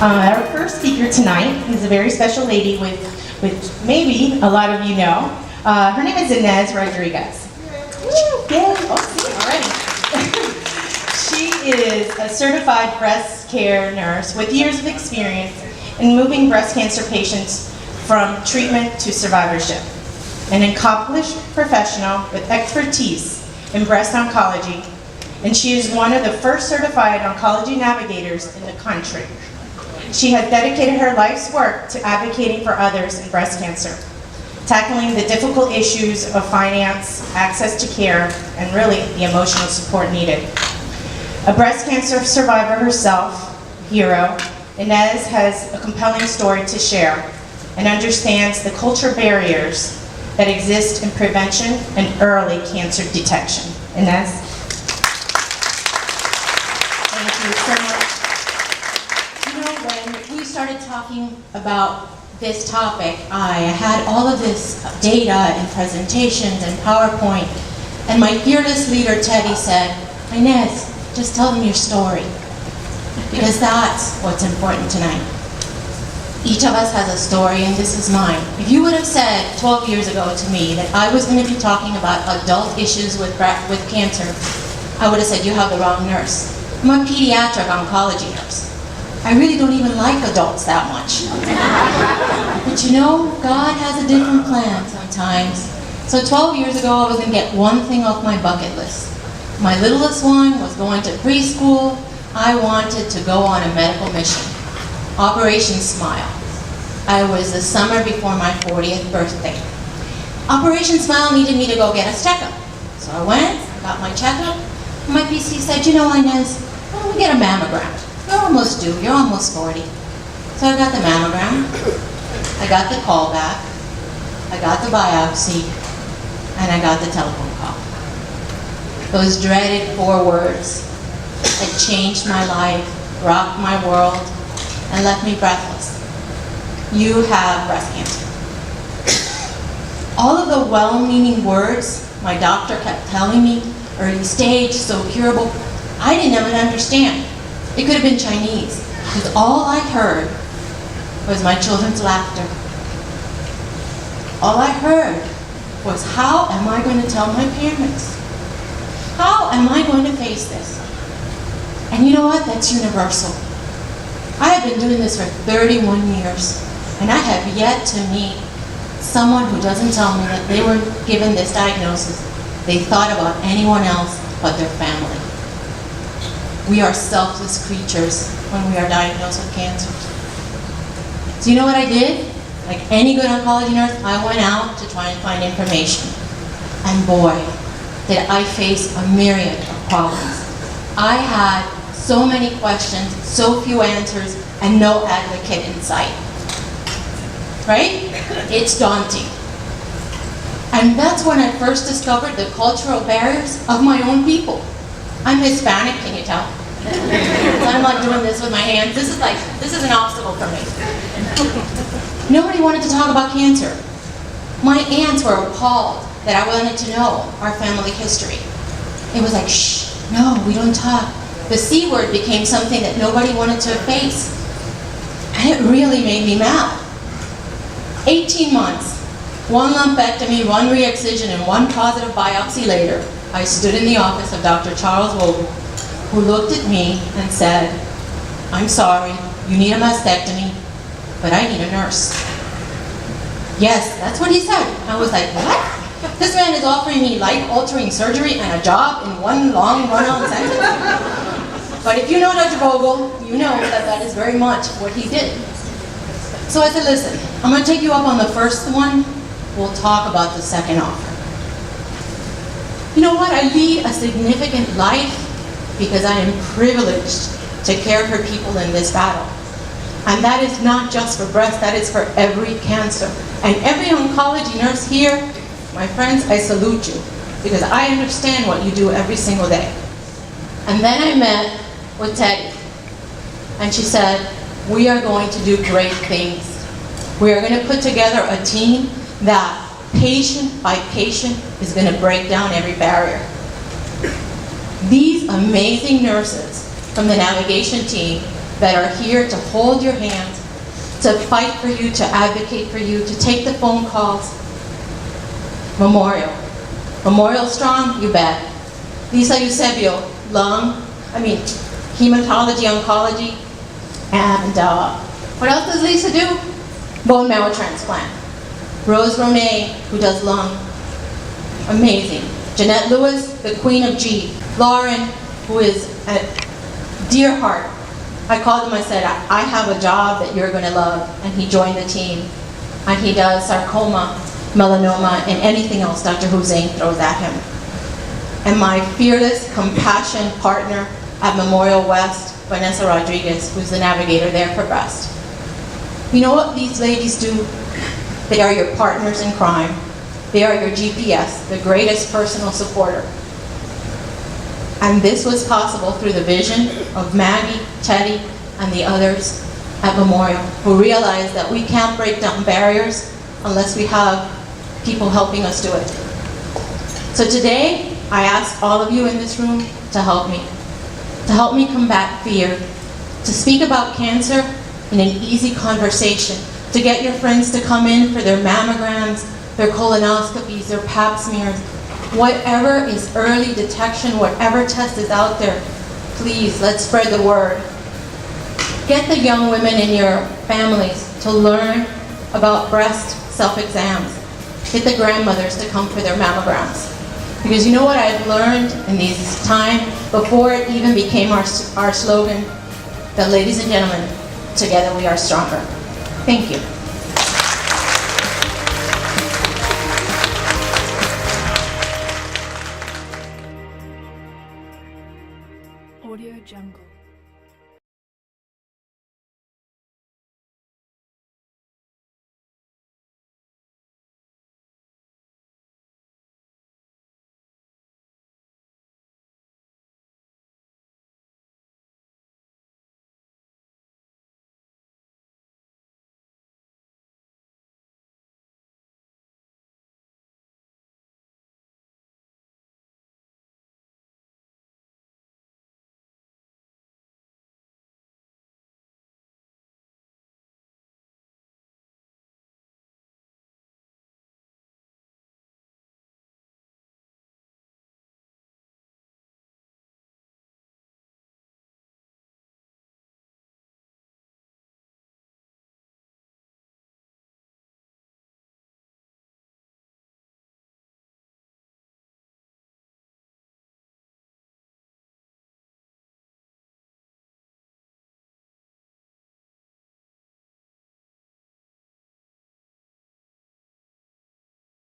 Our first speaker tonight is a very special lady with maybe a lot of you know. Her name is Ines Rodriguez. Yay! Alright. She is a certified breast care nurse with years of experience in moving breast cancer patients from treatment to survivorship. An accomplished professional with expertise in breast oncology, and she is one of the first certified oncology navigators in the country. She has dedicated her life's work to advocating for others in breast cancer, tackling the difficult issues of finance, access to care, and really the emotional support needed. A breast cancer survivor herself, hero, Ines has a compelling story to share and understands the cultural barriers that exist in prevention and early cancer detection. Ines? Thank you so much. You know, when we started talking about this topic, I had all of this data and presentations and PowerPoint, and my fearless leader, Teddy, said, Ines, just tell them your story, because that's what's important tonight. Each of us has a story, and this is mine. If you would have said 12 years ago to me that I was going to be talking about adult issues with cancer, I would have said, you have the wrong nurse. I'm a pediatric oncology nurse. I really don't even like adults that much. But you know, God has a different plan sometimes. So 12 years ago, I was going to get one thing off my bucket list. My littlest one was going to preschool. I wanted to go on a medical mission. Operation Smile. I was the summer before my 40th birthday. Operation Smile needed me to go get a checkup. So I went, got my checkup. My PC said, you know, Ines, why don't we get a mammogram? You're almost due, you're almost 40. So I got the mammogram, I got the call back, I got the biopsy, and I got the telephone call. Those dreaded 4 words that changed my life, rocked my world, and left me breathless. You have breast cancer. All of the well-meaning words my doctor kept telling me, early stage, so curable, I didn't even understand. It could have been Chinese, because all I heard was my children's laughter. All I heard was, how am I going to tell my parents? How am I going to face this? And you know what? That's universal. I have been doing this for 31 years, and I have yet to meet someone who doesn't tell me that they were given this diagnosis. They thought about anyone else but their family. We are selfless creatures when we are diagnosed with cancer. So you know what I did? Like any good oncology nurse, I went out to try and find information. And boy, did I face a myriad of problems. I had so many questions, so few answers, and no advocate in sight. Right? It's daunting. And that's when I first discovered the cultural barriers of my own people. I'm Hispanic, can you tell? I'm like doing this with my hands. This is an obstacle for me. Nobody wanted to talk about cancer. My aunts were appalled that I wanted to know our family history. It was like, shh, no, we don't talk. The C word became something that nobody wanted to face. And it really made me mad. 18 months, 1 lumpectomy, 1 re-excision, and 1 positive biopsy later, I stood in the office of Dr. Charles Vogel, who looked at me and said, I'm sorry, you need a mastectomy, but I need a nurse. Yes, that's what he said. I was like, what? This man is offering me life-altering surgery and a job in one long run-on sentence? But if you know Dr. Vogel, you know that that is very much what he did. So I said, listen, I'm going to take you up on the first one. We'll talk about the second offer. You know what? I lead a significant life because I am privileged to care for people in this battle. And that is not just for breast, that is for every cancer. And every oncology nurse here, my friends, I salute you, because I understand what you do every single day. And then I met with Teddy, and she said, we are going to do great things. We are going to put together a team that patient by patient is going to break down every barrier. These amazing nurses from the navigation team that are here to hold your hand, to fight for you, to advocate for you, to take the phone calls. Memorial. Memorial strong? You bet. Lisa Eusebio, hematology, oncology, and what else does Lisa do? Bone marrow transplant. Rose Romay, who does lung. Amazing. Jeanette Lewis, the queen of G. Lauren, who is a dear heart. I called him, I said, I have a job that you're going to love, and he joined the team. And he does sarcoma, melanoma, and anything else Dr. Hussein throws at him. And my fearless, compassion partner at Memorial West, Vanessa Rodriguez, who's the navigator there for breast. You know what these ladies do? They are your partners in crime. They are your GPS, the greatest personal supporter. And this was possible through the vision of Maggie, Teddy, and the others at Memorial, who realized that we can't break down barriers unless we have people helping us do it. So today, I ask all of you in this room to help me combat fear, to speak about cancer in an easy conversation, to get your friends to come in for their mammograms, their colonoscopies, their pap smears, whatever is early detection, whatever test is out there, please, let's spread the word. Get the young women in your families to learn about breast self-exams. Get the grandmothers to come for their mammograms. Because you know what I've learned in this time, before it even became our slogan, that ladies and gentlemen, together we are stronger. Thank you. Audio Jungle.